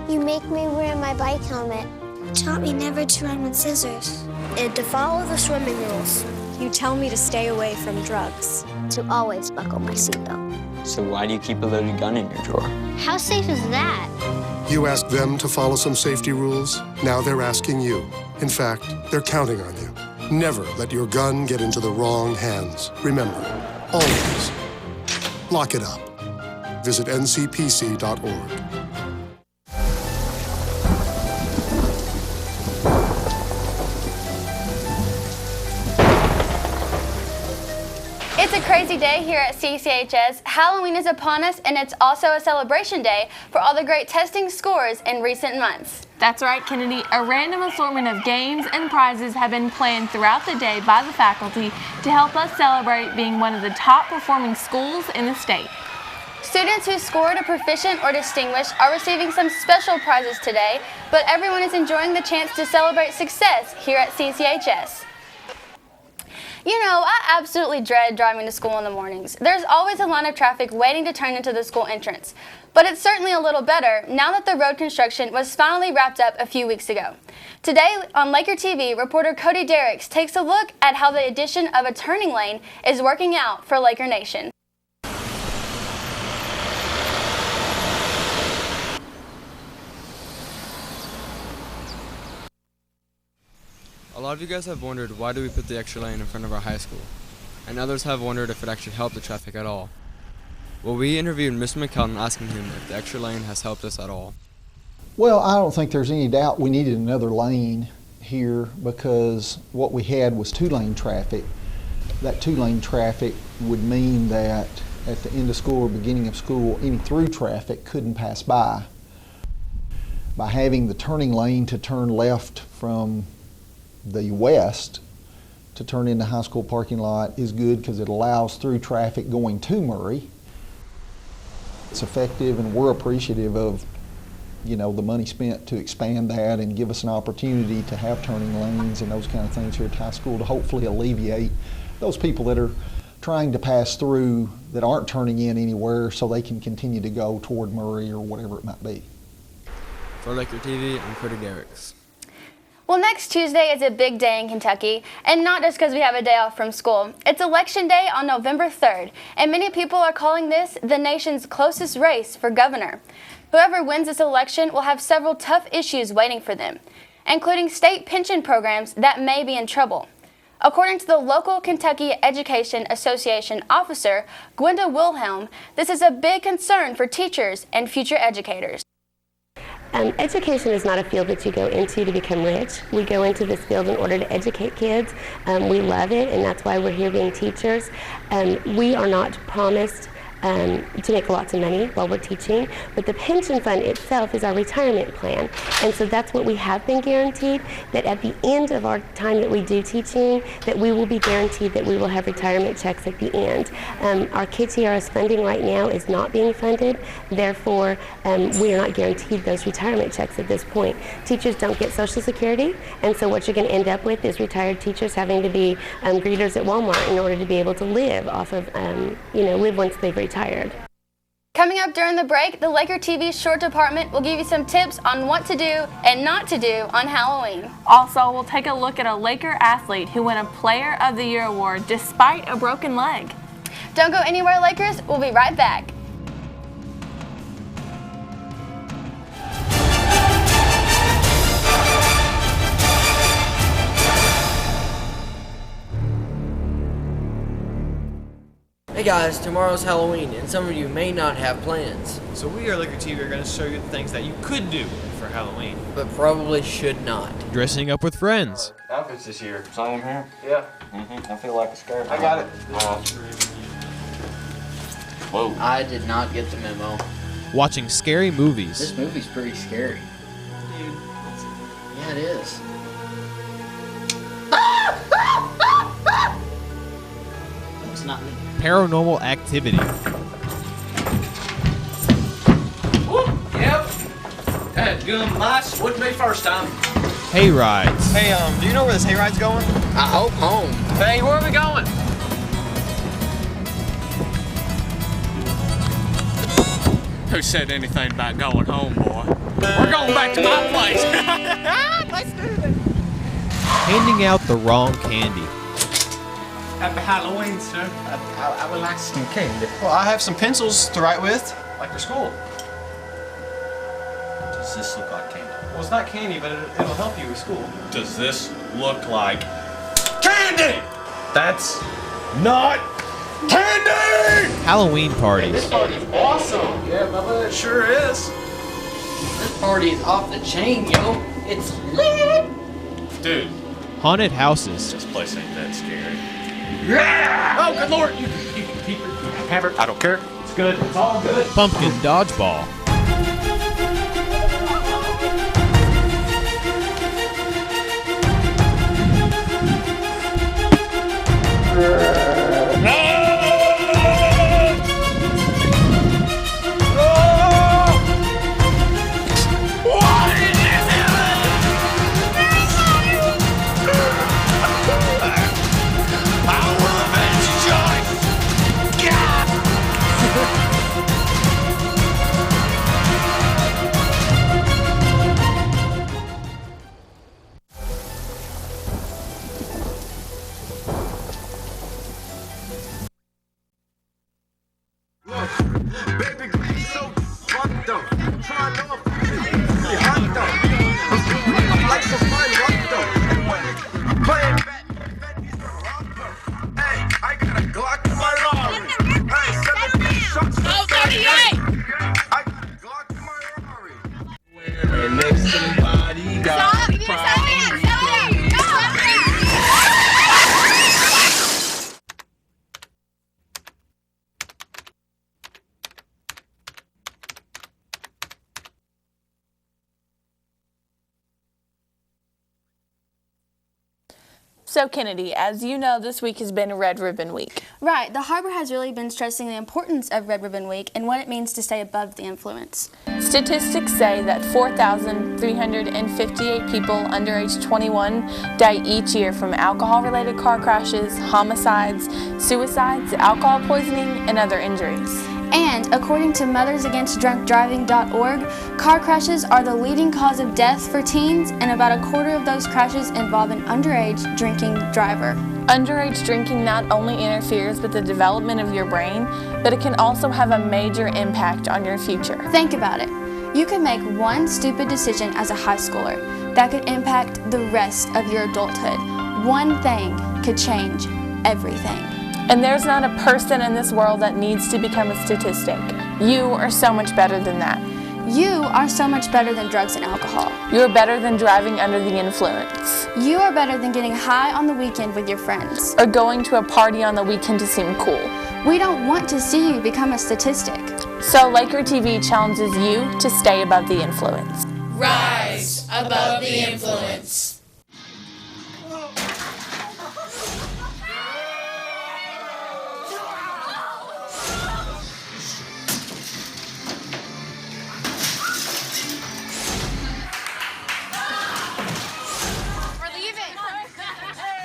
You make me wear my bike helmet. You taught me never to run with scissors. And to follow the swimming rules. You tell me to stay away from drugs. To always buckle my seatbelt. So why do you keep a loaded gun in your drawer? How safe is that? You asked them to follow some safety rules. Now they're asking you. In fact, they're counting on you. Never let your gun get into the wrong hands. Remember, always lock it up. Visit ncpc.org. It's a crazy day here at CCHS. Halloween is upon us, and it's also a celebration day for all the great testing scores in recent months. That's right, Kennedy. A random assortment of games and prizes have been planned throughout the day by the faculty to help us celebrate being one of the top performing schools in the state. Students who scored a proficient or distinguished are receiving some special prizes today, but everyone is enjoying the chance to celebrate success here at CCHS. You know, I absolutely dread driving to school in the mornings. There's always a line of traffic waiting to turn into the school entrance. But it's certainly a little better now that the road construction was finally wrapped up a few weeks ago. Today on LakerTV, reporter Cody Derricks takes a look at how the addition of a turning lane is working out for Laker Nation. A lot of you guys have wondered why do we put the extra lane in front of our high school, and others have wondered if it actually helped the traffic at all. Well, we interviewed Mr. McKelton asking him if the extra lane has helped us at all. Well, I don't think there's any doubt we needed another lane here because what we had was two-lane traffic. That two-lane traffic would mean that at the end of school or beginning of school, any through traffic couldn't pass by. By having the turning lane to turn left from the west to turn into high school parking lot is good because it allows through traffic going to Murray. It's effective, and we're appreciative of, you know, the money spent to expand that and give us an opportunity to have turning lanes and those kind of things here at high school to hopefully alleviate those people that are trying to pass through that aren't turning in anywhere so they can continue to go toward Murray or whatever it might be. For LakerTV, I'm Cody Derricks. Well, next Tuesday is a big day in Kentucky, and not just because we have a day off from school. It's Election Day on November 3rd, and many people are calling this the nation's closest race for governor. Whoever wins this election will have several tough issues waiting for them, including state pension programs that may be in trouble. According to the local Kentucky Education Association officer, Gwenda Wilhelm, this is a big concern for teachers and future educators. Education is not a field that you go into to become rich. We go into this field in order to educate kids. We love it, and that's why we're here being teachers. We are not promised to make lots of money while we're teaching, but the pension fund itself is our retirement plan, and so that's what we have been guaranteed, that at the end of our time that we do teaching, that we will be guaranteed that we will have retirement checks at the end. Our KTRS funding right now is not being funded, therefore we are not guaranteed those retirement checks at this point. Teachers don't get Social Security, and so what you're going to end up with is retired teachers having to be greeters at Walmart in order to be able to live off of, live once they've retired. Coming up during the break, the LakerTV short department will give you some tips on what to do and not to do on Halloween. Also, we'll take a look at a Laker athlete who won a Player of the Year award despite a broken leg. Don't go anywhere, Lakers. We'll be right back. Hey guys, tomorrow's Halloween, and some of you may not have plans. So we are LakerTV are going to show you the things that you could do for Halloween. But probably should not. Dressing up with friends. Outfits this year. Same here? Yeah. I feel like a scarecrow. I got it. Whoa. I did not get the memo. Watching scary movies. This movie's pretty scary. Dude. Yeah, it is. It's not me. Paranormal activity. Yep. That gum mice wouldn't be first time. Hay rides. Hey, do you know where this hay ride's going? I hope home. Hey, where are we going? Who said anything about going home, boy? We're going back to my place. Let's do this. Handing out the wrong candy. Happy Halloween, sir. I would like some candy. Well, I have some pencils to write with, like for school. Does this look like candy? Well, it's not candy, but it'll help you with school. Does this look like candy? That's not candy! Halloween parties. This party's awesome. Yeah, Bubba, it sure is. This party is off the chain, yo. It's lit. Dude, Haunted houses. this place ain't that scary. Yeah! Oh, good lord! You can keep it. You can have it. I don't care. It's good. It's all good. Pumpkin dodgeball. So Kennedy, as you know, this week has been Red Ribbon Week. Right, the Harbor has really been stressing the importance of Red Ribbon Week and what it means to stay above the influence. Statistics say that 4,358 people under age 21 die each year from alcohol-related car crashes, homicides, suicides, alcohol poisoning, and other injuries. And according to MothersAgainstDrunkDriving.org, car crashes are the leading cause of death for teens, and about a quarter of those crashes involve an underage drinking driver. Underage drinking not only interferes with the development of your brain, but it can also have a major impact on your future. Think about it. You could make one stupid decision as a high schooler that could impact the rest of your adulthood. One thing could change everything. And there's not a person in this world that needs to become a statistic. You are so much better than that. You are so much better than drugs and alcohol. You're better than driving under the influence. You are better than getting high on the weekend with your friends. Or going to a party on the weekend to seem cool. We don't want to see you become a statistic. So LakerTV challenges you to stay above the influence. Rise above the influence.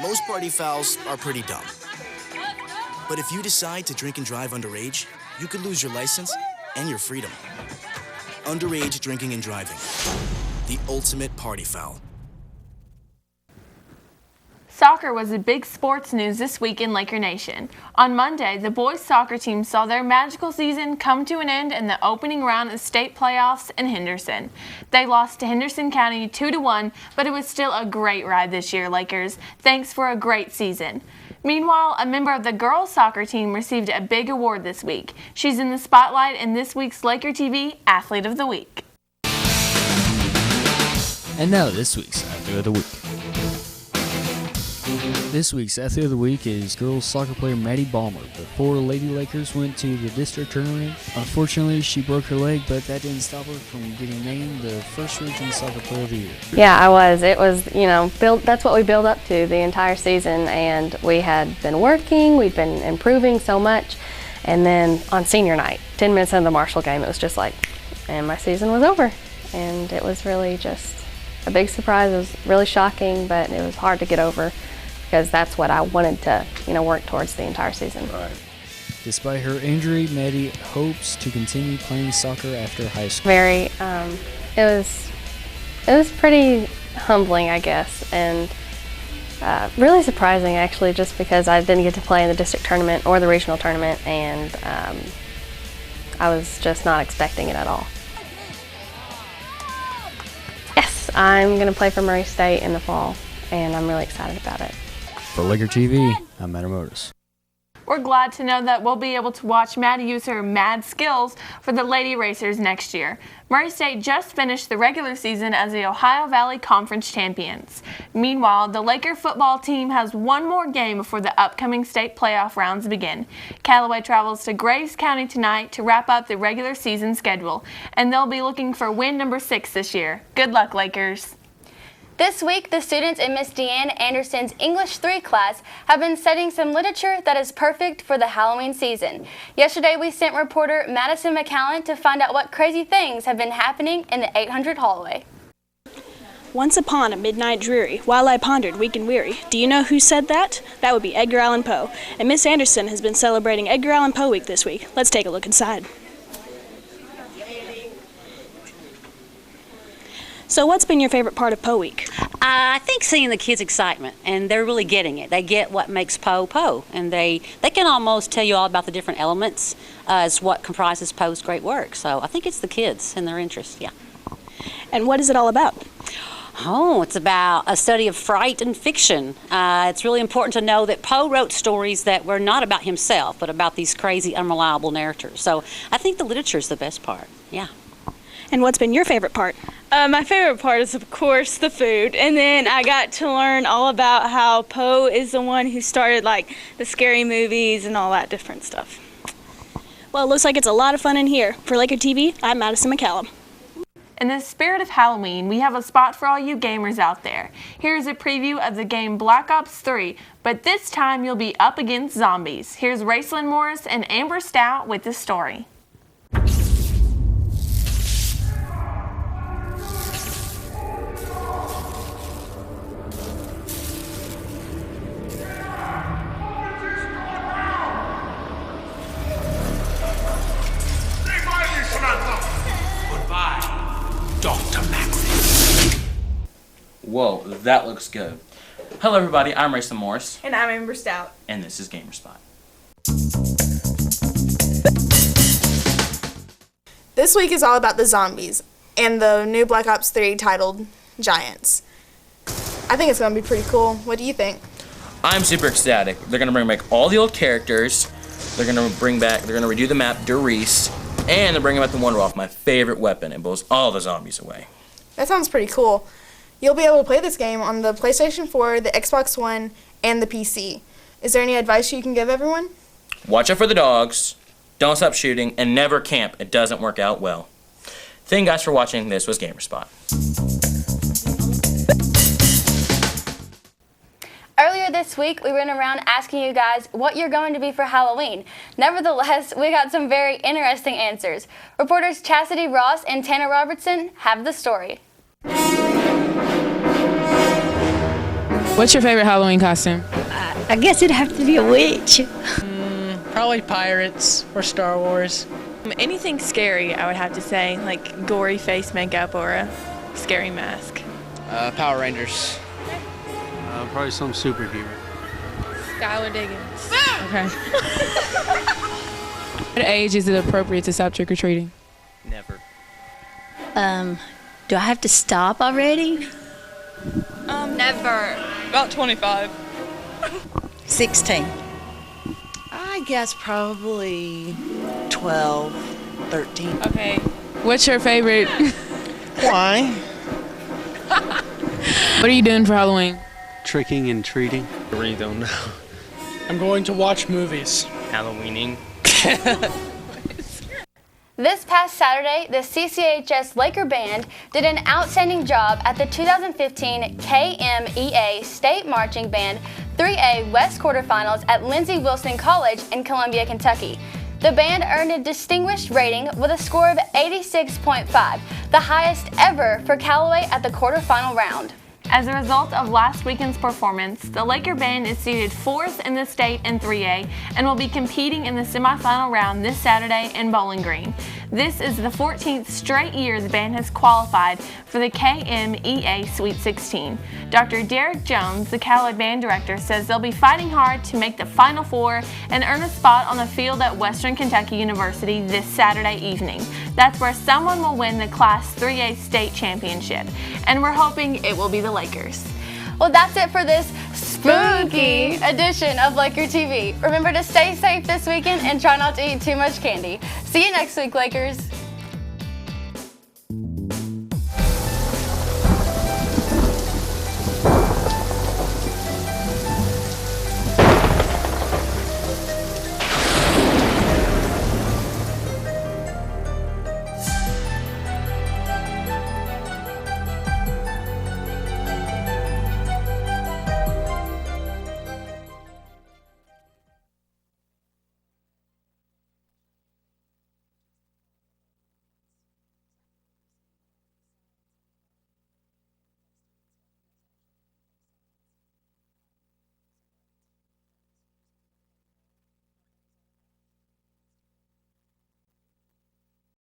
Most party fouls are pretty dumb. But if you decide to drink and drive underage, you could lose your license and your freedom. Underage drinking and driving. The ultimate party foul. Soccer was the big sports news this week in Laker Nation. On Monday, the boys soccer team saw their magical season come to an end in the opening round of state playoffs in Henderson. They lost to Henderson County 2-1, but it was still a great ride this year, Lakers. Thanks for a great season. Meanwhile, a member of the girls soccer team received a big award this week. She's in the spotlight in this week's LakerTV Athlete of the Week. And now this week's Athlete of the Week. This week's Athlete of the Week is girls soccer player Maddie Balmer. Before Lady Lakers went to the district tournament, unfortunately she broke her leg, but that didn't stop her from getting named the first region soccer player of the year. Yeah, I was. It was, that's what we built up to the entire season, and we had been working, we'd been improving so much, and then on senior night, 10 minutes into the Marshall game, it was just like, and my season was over. And it was really just a big surprise. It was really shocking, but it was hard to get over, because that's what I wanted to, work towards the entire season. Right. Despite her injury, Maddie hopes to continue playing soccer after high school. Very, it was pretty humbling, I guess, and really surprising actually, just because I didn't get to play in the district tournament or the regional tournament, and I was just not expecting it at all. Yes, I'm going to play for Murray State in the fall, and I'm really excited about it. For LakerTV, I'm Adam Otis. We're glad to know that we'll be able to watch Maddie use her mad skills for the Lady Racers next year. Murray State just finished the regular season as the Ohio Valley Conference champions. Meanwhile, the Laker football team has one more game before the upcoming state playoff rounds begin. Calloway travels to Graves County tonight to wrap up the regular season schedule, and they'll be looking for win number 6 this year. Good luck, Lakers. This week, the students in Miss Deanne Anderson's English 3 class have been studying some literature that is perfect for the Halloween season. Yesterday, we sent reporter Madison McCallan to find out what crazy things have been happening in the 800 hallway. Once upon a midnight dreary, while I pondered weak and weary. Do you know who said that? That would be Edgar Allan Poe. And Miss Anderson has been celebrating Edgar Allan Poe Week this week. Let's take a look inside. So what's been your favorite part of Poe Week? I think seeing the kids' excitement, and they're really getting it. They get what makes Poe Poe, and they can almost tell you all about the different elements as what comprises Poe's great work. So I think it's the kids and their interest, yeah. And what is it all about? Oh, it's about a study of fright and fiction. It's really important to know that Poe wrote stories that were not about himself, but about these crazy, unreliable narrators. So I think the literature is the best part, yeah. And what's been your favorite part? My favorite part is, of course, the food. And then I got to learn all about how Poe is the one who started, like, the scary movies and all that different stuff. Well, it looks like it's a lot of fun in here. For Laker TV, I'm Madison McCallum. In the spirit of Halloween, we have a spot for all you gamers out there. Here's a preview of the game Black Ops 3, but this time you'll be up against zombies. Here's Racelyn Morris and Amber Stout with the story. Whoa, that looks good. Hello everybody, I'm Racelyn Morris. And I'm Amber Stout. And this is GamerSpot. This week is all about the zombies and the new Black Ops 3 titled Giants. I think it's going to be pretty cool. What do you think? I'm super ecstatic. They're going to bring back all the old characters. They're going to redo the map, Doris, and they're bringing back the Wonderwall, my favorite weapon. It blows all the zombies away. That sounds pretty cool. You'll be able to play this game on the PlayStation 4, the Xbox One, and the PC. Is there any advice you can give everyone? Watch out for the dogs, don't stop shooting, and never camp. It doesn't work out well. Thank you guys for watching. This was GamerSpot. Earlier this week, we went around asking you guys what you're going to be for Halloween. Nevertheless, we got some very interesting answers. Reporters Chastity Ross and Tanner Robertson have the story. What's your favorite Halloween costume? I guess it'd have to be a witch. Probably Pirates or Star Wars. Anything scary, I would have to say, like gory face makeup or a scary mask. Power Rangers. Probably some superhero. Skylar Diggins. Okay. What age is it appropriate to stop trick-or-treating? Never. Do I have to stop already? Never. About 25. 16. I guess probably 12, 13. Okay. What's your favorite? Why? What are you doing for Halloween? Tricking and treating. I really don't know. I'm going to watch movies. Halloweening. This past Saturday, the CCHS Laker Band did an outstanding job at the 2015 KMEA State Marching Band 3A West Quarterfinals at Lindsey Wilson College in Columbia, Kentucky. The band earned a distinguished rating with a score of 86.5, the highest ever for Calloway at the quarterfinal round. As a result of last weekend's performance, the Laker band is seated 4th in the state in 3A and will be competing in the semifinal round this Saturday in Bowling Green. This is the 14th straight year the band has qualified for the KMEA Sweet 16. Dr. Derek Jones, the Calloway band director, says they'll be fighting hard to make the Final Four and earn a spot on the field at Western Kentucky University this Saturday evening. That's where someone will win the Class 3A state championship, and we're hoping it will be the Lakers. Well, that's it for this spooky edition of Laker TV. Remember to stay safe this weekend and try not to eat too much candy. See you next week, Lakers.